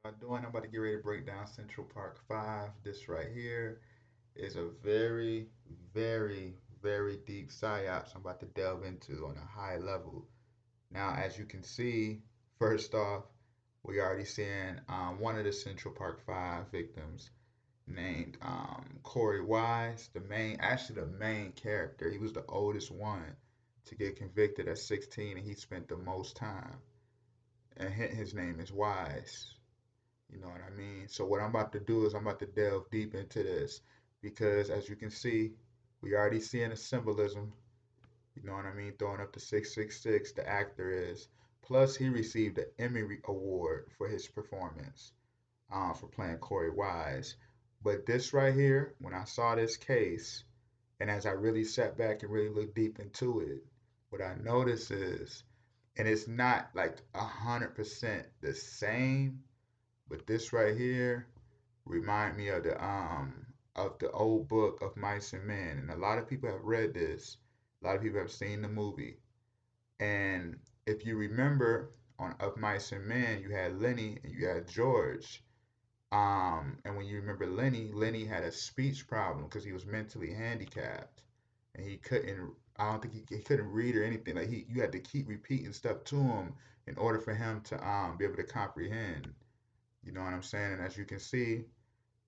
I'm about to get ready to break down Central Park 5. This right here is a very, very, very deep psyops I'm about to delve into on a high level. Now, as you can see, first off, we already seeing one of the Central Park 5 victims named Corey Wise, actually the main character. He was the oldest one to get convicted at 16, and he spent the most time. And his name is Wise. You know what I mean? So what I'm about to do is I'm about to delve deep into this because as you can see, we already seeing the symbolism. You know what I mean? Throwing up the 666, the actor is. Plus, he received an Emmy Award for his performance for playing Corey Wise. But this right here, when I saw this case, and as I really sat back and really looked deep into it, what I noticed is, and it's not like 100% the same, but this right here remind me of the old book of Mice and Men, and a lot of people have read this. A lot of people have seen the movie, and if you remember on Of Mice and Men, you had Lenny and you had George. And when you remember Lenny, Lenny had a speech problem because he was mentally handicapped, and he couldn't. I don't think he couldn't read or anything. Like you had to keep repeating stuff to him in order for him to be able to comprehend. You know what I'm saying? And as you can see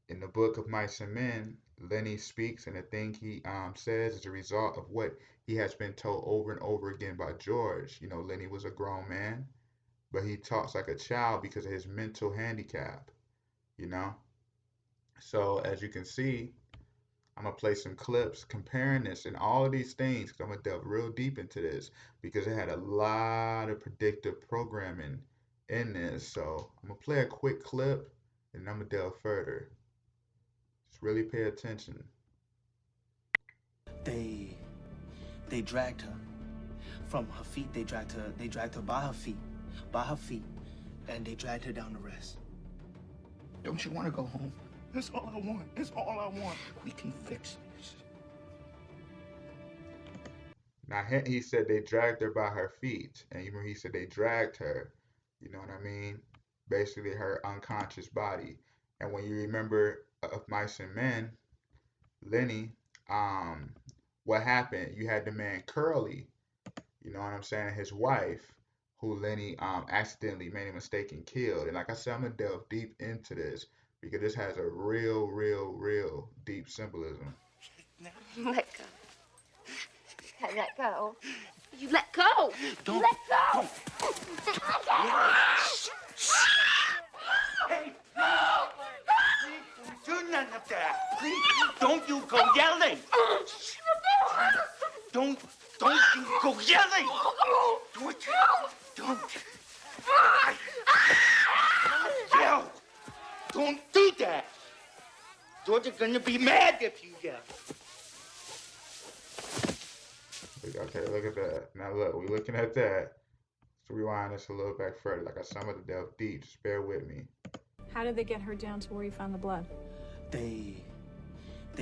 in the book of Mice and Men, Lenny speaks, and the thing he says is a result of what he has been told over and over again by George. You know, Lenny was a grown man, but he talks like a child because of his mental handicap. You know, so as you can see, I'm gonna play some clips comparing this and all of these things. 'Cause I'm gonna delve real deep into this because it had a lot of predictive programming in this. So I'm gonna play a quick clip and I'm gonna delve further. Just really pay attention. They they dragged her from her feet. They dragged her by her feet, and they dragged her down the rest. Don't you want to go home? That's all I want. That's all I want. We can fix this. Now he said they dragged her by her feet, and even he said they dragged her. You know what I mean? Basically, her unconscious body. And when you remember of Mice and Men, Lenny, um, what happened? You had the man Curly, you know what I'm saying, his wife, who Lenny accidentally made a mistake and killed. And like I said, I'm gonna delve deep into this because this has a real, real, real deep symbolism. Let go. Let go. You let go. Don't. You let go. Hey, please, don't do none of that. Please, don't you go yelling. Don't you go yelling. Don't yell. Don't do that. Georgia's gonna be mad if you yell. Okay, look at that. Now look, we're looking at that. So rewind this a little back further. Like I said, I'm gonna delve deep. Just bear with me. How did they get her down to where you found the blood? They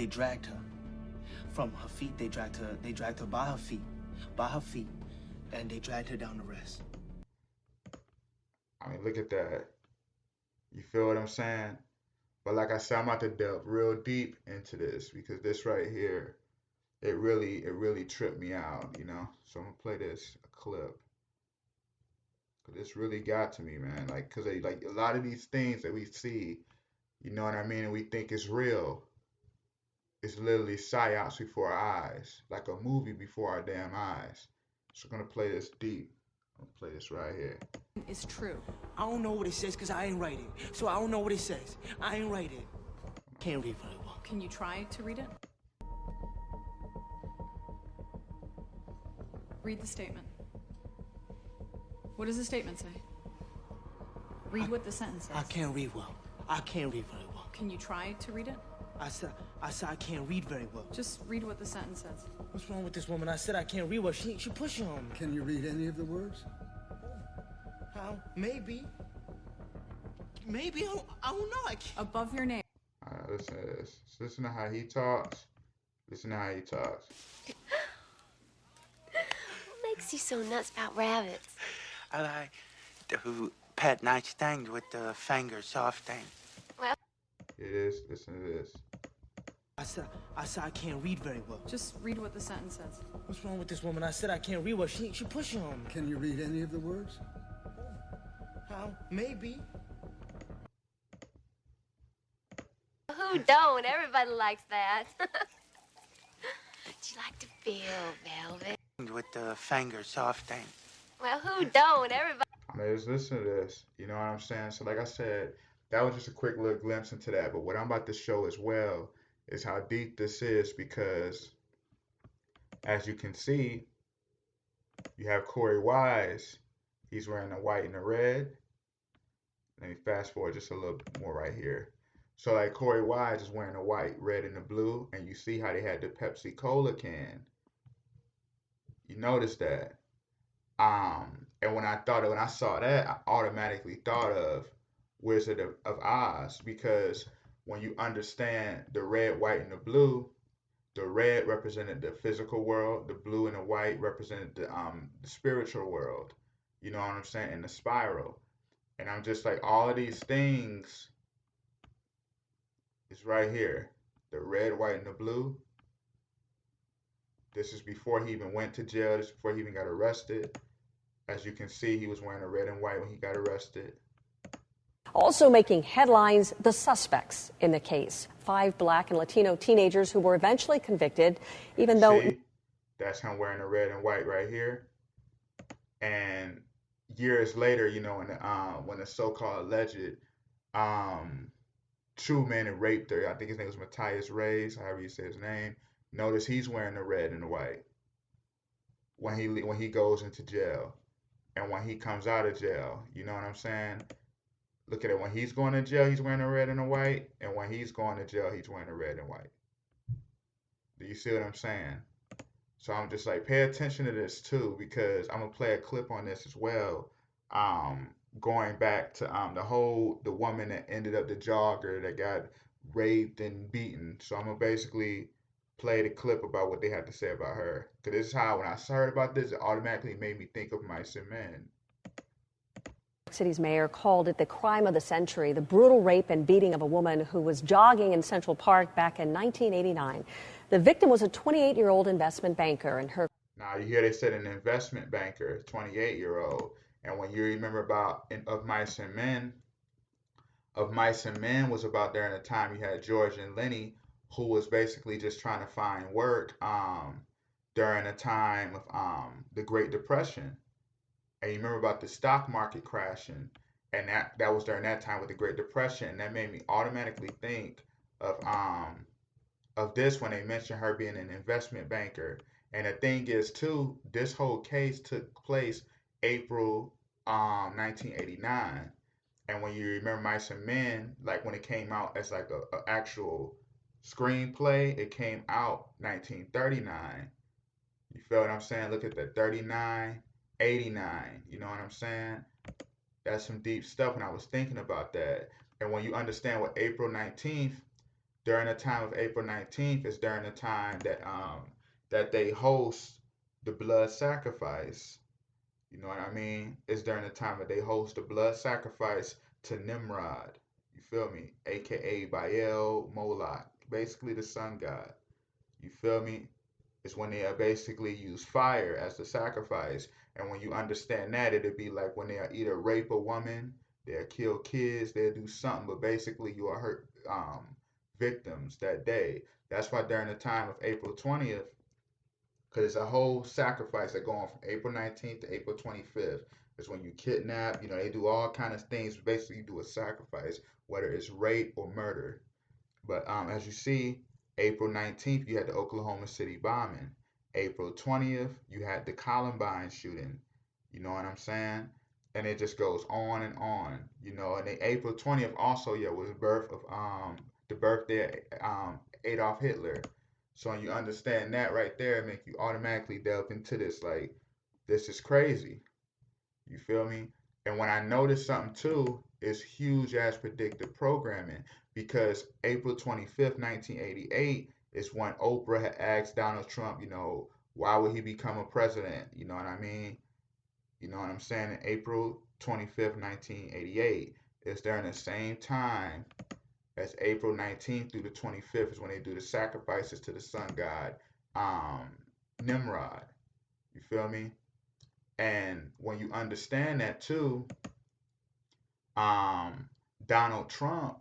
dragged her from her feet. They dragged her by her feet, and they dragged her down the rest. I mean, look at that. You feel what I'm saying? But like I said, I'm about to delve real deep into this because this right here, it really tripped me out, you know. So I'm gonna play this a clip. 'Cause this really got to me, man. Like, cause like a lot of these things that we see, you know what I mean, and we think is real. It's literally psyops before our eyes, like a movie before our damn eyes. So I'm gonna play this deep. I'm gonna play this right here. Is true. I don't know what it says because I ain't write it. So I don't know what it says. I ain't write it. Can't read very well. Can you try to read it? Read the statement. What does the statement say? Read what the sentence says. I can't read well. I can't read very well. Can you try to read it? I said I can't read very well. Just read what the sentence says. What's wrong with this woman? I said I can't read well. She pushing on me. Can you read any of the words? How? Maybe. Maybe. I don't know. I can't. Above your name. Alright, listen to this. So listen to how he talks. Listen to how he talks. What makes you so nuts about rabbits? I like to pet nice things with the finger, soft thing. Well, It is. Listen to this. I said I can't read very well. Just read what the sentence says. What's wrong with this woman? I said I can't read well. She pushing on me. Can you read any of the words? How? Maybe. who don't? Everybody likes that. Do you like to feel, Velvet? With the finger, soft thing. Well, who don't? Everybody. I mean, just listen to this. You know what I'm saying? So, like I said, that was just a quick little glimpse into that. But what I'm about to show as well is how deep this is because, as you can see, you have Corey Wise. He's wearing the white and the red. Let me fast forward just a little more right here. So, like, Corey Wise is wearing the white, red, and the blue. And you see how they had the Pepsi Cola can. You notice that. And when I saw that, I automatically thought of Wizard of Oz because when you understand the red, white, and the blue, the red represented the physical world, the blue and the white represented the spiritual world. You know what I'm saying? And the spiral. And I'm just like, all of these things is right here. The red, white, and the blue. This is before he even went to jail. This is before he even got arrested. As you can see, he was wearing a red and white when he got arrested. Also making headlines, the suspects in the case. 5 Black and Latino teenagers who were eventually convicted, even though... See, that's him wearing the red and white right here. And years later, you know, when the so-called alleged true man had raped her, I think his name was Matthias Reyes, however you say his name, notice he's wearing the red and the white when he goes into jail. And when he comes out of jail, you know what I'm saying? Look at it. When he's going to jail, he's wearing a red and a white. And when he's going to jail, he's wearing a red and white. Do you see what I'm saying? So I'm just like, pay attention to this too, because I'm going to play a clip on this as well. Going back to the woman that ended up the jogger that got raped and beaten. So I'm going to basically play the clip about what they had to say about her. Because this is how, when I heard about this, it automatically made me think of Mice and Men. City's mayor called it the crime of the century, the brutal rape and beating of a woman who was jogging in Central Park back in 1989. The victim was a 28-year-old investment banker, and her... Now, you hear they said an investment banker, 28-year-old. And when you remember about Of Mice and Men was about during the time you had George and Lenny, who was basically just trying to find work during the time of the Great Depression. And you remember about the stock market crashing, and that was during that time with the Great Depression, and that made me automatically think of this when they mentioned her being an investment banker. And the thing is too, this whole case took place April 1989. And when you remember Mice and Men, like when it came out as like a actual screenplay, it came out 1939. You feel what I'm saying? Look at the 39, 89. You know what I'm saying? That's some deep stuff when I was thinking about that. And when you understand what April 19th, during the time of April 19th is during the time that they host the blood sacrifice. You know what I mean? It's during the time that they host the blood sacrifice to Nimrod. You feel me? AKA Baal Moloch, basically the sun god. You feel me? It's when they basically use fire as the sacrifice. And when you understand that, it'd be like when they either rape a woman, they'll kill kids, they'll do something, but basically you will hurt victims that day. That's why during the time of April 20th, because it's a whole sacrifice that go on from April 19th to April 25th. It's when you kidnap, you know, they do all kind of things. Basically, you do a sacrifice, whether it's rape or murder. But as you see, April 19th, you had the Oklahoma City bombing. April 20th, you had the Columbine shooting. You know what I'm saying? And it just goes on and on. You know, and then April 20th also, yeah, was the birthday of Adolf Hitler. So when you understand that right there, it make you automatically delve into this. Like, this is crazy. You feel me? And when I noticed something too, is huge ass predictive programming, because April 25th, 1988 is when Oprah had asked Donald Trump, you know, why would he become a president? You know what I mean? You know what I'm saying? In April 25th, 1988. It's during the same time as April 19th through the 25th is when they do the sacrifices to the sun god, Nimrod. You feel me? And when you understand that too, Donald Trump,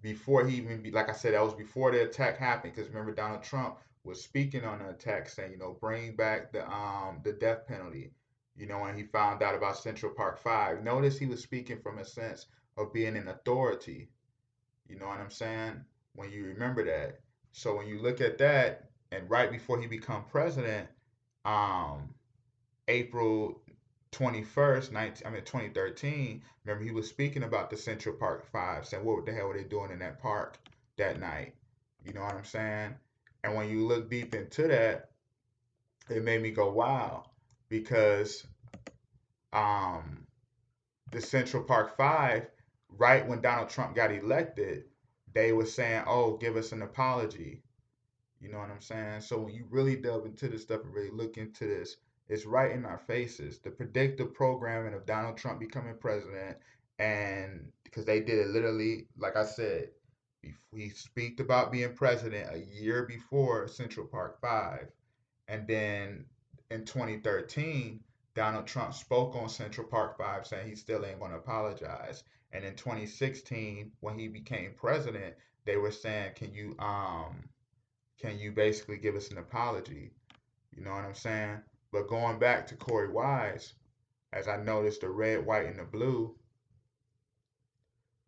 before he even, like I said, that was before the attack happened. Because remember, Donald Trump was speaking on the attack, saying, bring back the death penalty. When he found out about Central Park 5. Notice he was speaking from a sense of being an authority. You know what I'm saying? When you remember that. So when you look at that, and right before he become president, April 21st, 2013, remember he was speaking about the Central Park 5, saying what the hell were they doing in that park that night? You know what I'm saying? And when you look deep into that, it made me go, wow, because the Central Park 5, right when Donald Trump got elected, they were saying, oh, give us an apology. You know what I'm saying? So when you really delve into this stuff and really look into this, it's right in our faces. The predictive programming of Donald Trump becoming president, and because they did it literally, like I said, he speaked about being president a year before Central Park 5. And then in 2013, Donald Trump spoke on Central Park 5 saying he still ain't going to apologize. And in 2016, when he became president, they were saying, can you basically give us an apology? You know what I'm saying? But going back to Corey Wise, as I noticed the red, white, and the blue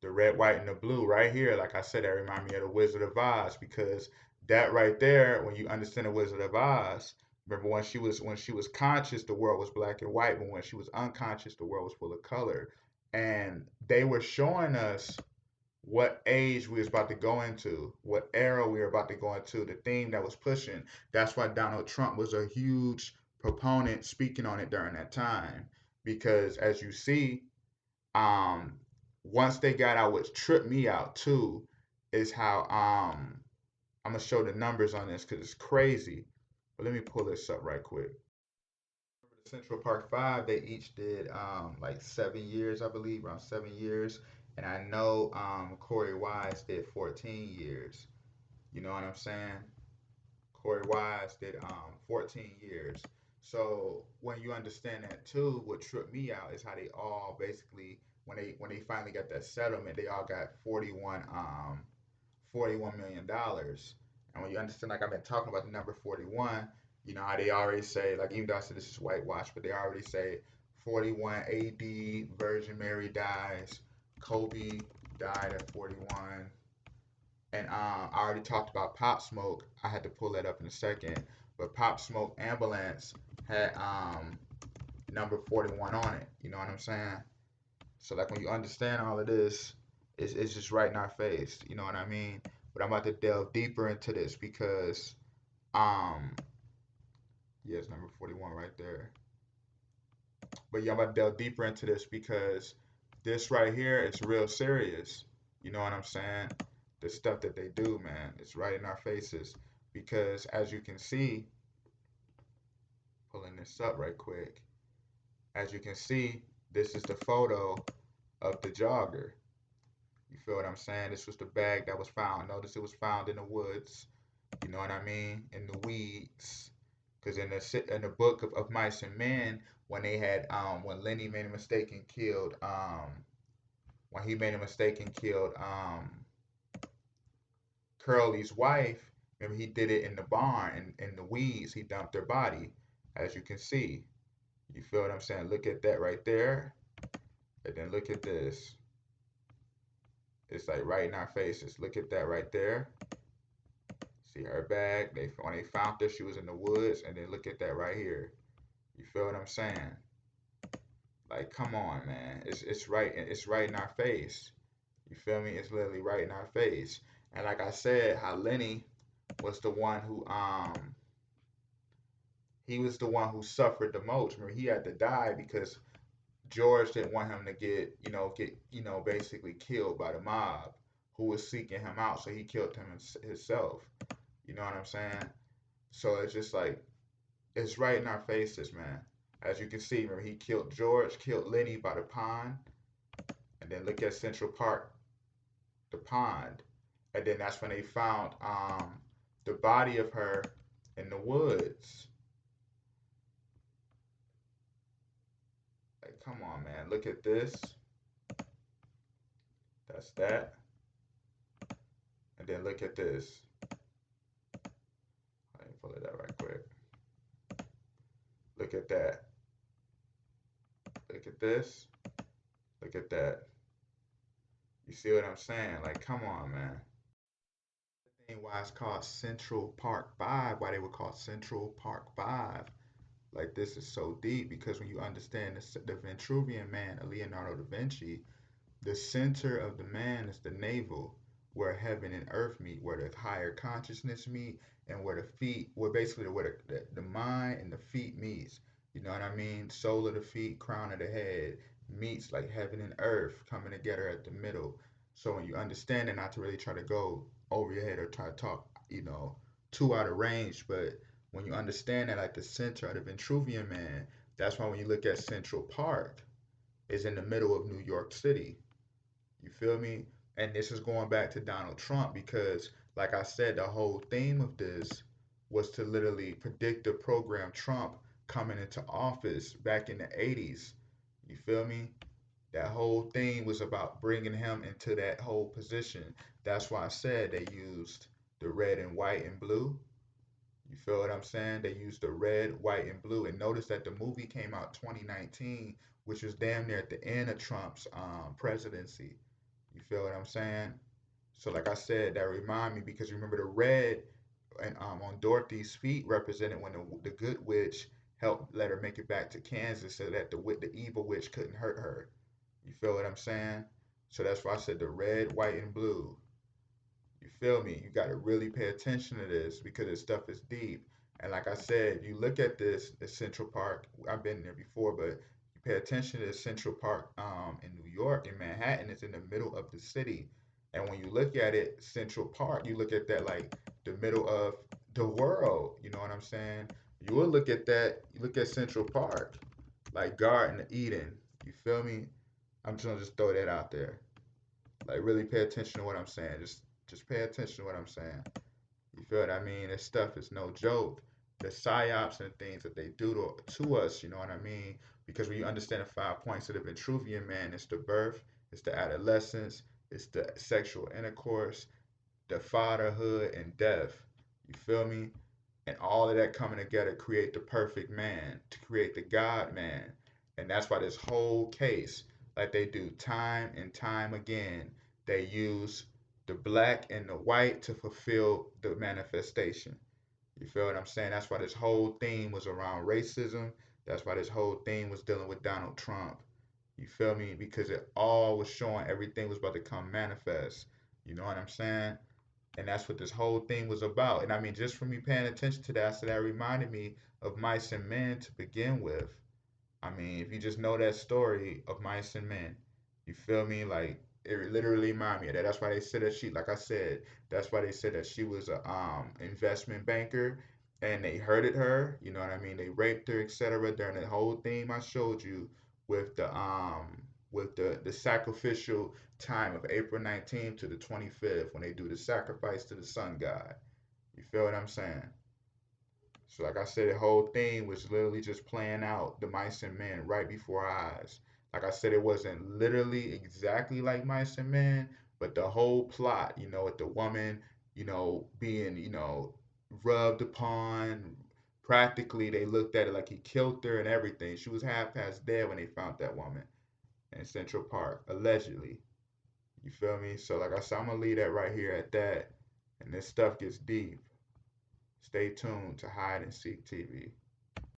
right here, like I said, that remind me of the Wizard of Oz, because that right there, when you understand the Wizard of Oz, remember when she was conscious, the world was black and white, but when she was unconscious, the world was full of color. And they were showing us what age we was about to go into, what era we were about to go into, the theme that was pushing. That's why Donald Trump was a huge proponent speaking on it during that time. Because as you see, once they got out, what tripped me out too is how I'm gonna show the numbers on this because it's crazy. But let me pull this up right quick. Central Park 5, they each did like 7 years, I believe, around 7 years. And I know Corey Wise did 14 years. You know what I'm saying? Corey Wise did 14 years. So when you understand that too, what tripped me out is how they all basically, when they finally got that settlement, they all got $41 million. And when you understand, like I've been talking about the number 41, you know how they already say, like even though I said this is whitewash, but they already say 41 AD, Virgin Mary dies, Kobe died at 41. And I already talked about Pop Smoke. I had to pull that up in a second. But Pop Smoke Ambulance had number 41 on it. You know what I'm saying? So like when you understand all of this, it's just right in our face. You know what I mean? But I'm about to delve deeper into this because yeah, it's number 41 right there. But yeah, I'm about to delve deeper into this because this right here, it's real serious. You know what I'm saying? The stuff that they do, man, it's right in our faces. Because as you can see, pulling this up right quick, as you can see, this is the photo of the jogger. You feel what I'm saying? This was the bag that was found. Notice it was found in the woods. You know what I mean? In the weeds. Because in the book of Mice and Men, when they had when Lenny made a mistake and killed when he made a mistake and killed Curly's wife, remember he did it in the barn in the weeds. He dumped her body, as you can see. You feel what I'm saying? Look at that right there, and then look at this. It's like right in our faces. Look at that right there. See her bag. When they found her, she was in the woods, and then look at that right here. You feel what I'm saying? Like, come on, man. It's right in our face. You feel me? It's literally right in our face. And like I said, how Lenny was the one who he was the one who suffered the most. Remember, he had to die because George didn't want him to get basically killed by the mob who was seeking him out, so he killed him himself. You know what I'm saying? So it's just like it's right in our faces, man. As you can see, remember he killed George, killed Lenny by the pond, and then look at Central Park, the pond, and then that's when they found the body of her in the woods. Like, come on, man, look at this. That's that, and then look at this. Let me pull it up right quick. Look at that. Look at this. Look at that. You see what I'm saying? Like, come on, man. The thing why it's called Central Park 5, why they would call Central Park 5. Like, this is so deep because when you understand the Vitruvian Man of Leonardo da Vinci, the center of the man is the navel, where heaven and earth meet, where the higher consciousness meet, and where the feet, where basically where the mind and the feet meets. You know what I mean? Sole of the feet, crown of the head meets like heaven and earth coming together at the middle. So when you understand it, not to really try to go over your head or try to talk, too out of range, but when you understand that like the center of the Vitruvian Man, that's why when you look at Central Park, is in the middle of New York City. You feel me? And this is going back to Donald Trump because, like I said, the whole theme of this was to literally predict the program Trump coming into office back in the 80s. You feel me? That whole thing was about bringing him into that whole position. That's why I said they used the red and white and blue. You feel what I'm saying? They used the red, white, and blue. And notice that the movie came out 2019, which was damn near at the end of Trump's presidency. You feel what I'm saying? So like I said, that remind me because you remember the red and on Dorothy's feet represented when the good witch helped let her make it back to Kansas so that the evil witch couldn't hurt her. You feel what I'm saying? So that's why I said the red, white, and blue. You feel me? You got to really pay attention to this because this stuff is deep. And like I said, you look at this, the Central Park. I've been there before, but you pay attention to the Central Park in New York, in Manhattan. It's in the middle of the city. And when you look at it, Central Park, you look at that like the middle of the world. You know what I'm saying? You will look at that. You look at Central Park, like Garden of Eden. You feel me? I'm just gonna just throw that out there. Like really pay attention to what I'm saying. Just pay attention to what I'm saying. You feel what I mean? This stuff is no joke. The psyops and things that they do to us, you know what I mean? Because when you understand the 5 points of the Vitruvian Man, it's the birth, it's the adolescence, it's the sexual intercourse, the fatherhood, and death. You feel me? And all of that coming together create the perfect man, to create the God man. And that's why this whole case, like they do time and time again, they use the black and the white to fulfill the manifestation. You feel what I'm saying? That's why this whole theme was around racism. That's why this whole thing was dealing with Donald Trump. You feel me? Because it all was showing everything was about to come manifest. You know what I'm saying? And that's what this whole thing was about. And I mean, just from me paying attention to that, so that reminded me of Mice and Men to begin with. I mean, if you just know that story of Mice and Men, you feel me? Like it literally reminded me of that. That's why they said that she, like I said, that's why they said that she was a investment banker, and they hurted her. You know what I mean? They raped her, etc. During the whole theme I showed you with the sacrificial time of April 19th to the 25th when they do the sacrifice to the sun god. You feel what I'm saying? So like I said, the whole thing was literally just playing out the Mice and Men right before our eyes. Like I said, it wasn't literally exactly like Mice and Men, but the whole plot, with the woman, being, rubbed upon. Practically, they looked at it like he killed her and everything. She was half past dead when they found that woman in Central Park, allegedly. You feel me? So like I said, I'm gonna leave that right here at that. And this stuff gets deep. Stay tuned to Hide and Seek TV.